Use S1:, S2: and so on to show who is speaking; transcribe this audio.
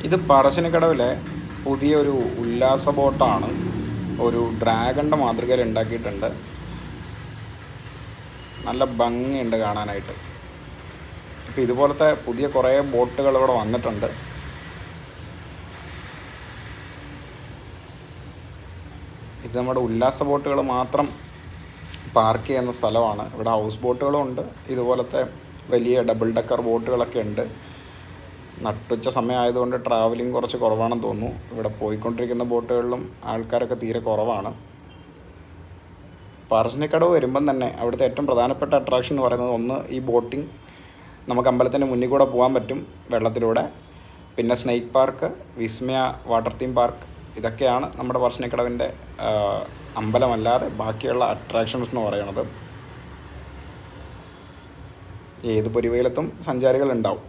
S1: ഇത് പറശ്ശിനിക്കടവിലെ പുതിയൊരു ഉല്ലാസ ബോട്ടാണ്. ഒരു ഡ്രാഗണിൻ്റെ മാതൃകയിൽ ഉണ്ടാക്കിയിട്ടുണ്ട്. നല്ല ഭംഗിയുണ്ട് കാണാനായിട്ട്. ഇപ്പം ഇതുപോലത്തെ പുതിയ കുറേ ബോട്ടുകൾ ഇവിടെ വന്നിട്ടുണ്ട്. ഇത് നമ്മുടെ ഉല്ലാസ ബോട്ടുകൾ മാത്രം പാർക്ക് ചെയ്യുന്ന സ്ഥലമാണ്. ഇവിടെ ഹൗസ് ബോട്ടുകളും ഉണ്ട്, ഇതുപോലത്തെ വലിയ ഡബിൾ ഡെക്കർ ബോട്ടുകളൊക്കെ ഉണ്ട്. നട്ടുച്ച സമയമായതുകൊണ്ട് ട്രാവലിംഗ് കുറച്ച് കുറവാണെന്ന് തോന്നുന്നു. ഇവിടെ പോയിക്കൊണ്ടിരിക്കുന്ന ബോട്ടുകളിലും ആൾക്കാരൊക്കെ തീരെ കുറവാണ്. പറശ്ശിനിക്കടവ് വരുമ്പം തന്നെ അവിടുത്തെ ഏറ്റവും പ്രധാനപ്പെട്ട അട്രാക്ഷൻ എന്ന് പറയുന്നത് ഒന്ന് ഈ ബോട്ടിംഗ്. നമുക്ക് അമ്പലത്തിൻ്റെ മുന്നിൽ കൂടെ പോകാൻ പറ്റും വെള്ളത്തിലൂടെ. പിന്നെ സ്നേക്ക് പാർക്ക്, വിസ്മയ വാട്ടർ തീം പാർക്ക്, ഇതൊക്കെയാണ് നമ്മുടെ പറശ്ശിനിക്കടവിൻ്റെ അമ്പലമല്ലാതെ ബാക്കിയുള്ള അട്രാക്ഷൻസ് എന്ന് പറയുന്നത്. ഏത് പൊരിവെയിലത്തും സഞ്ചാരികളുണ്ടാവും.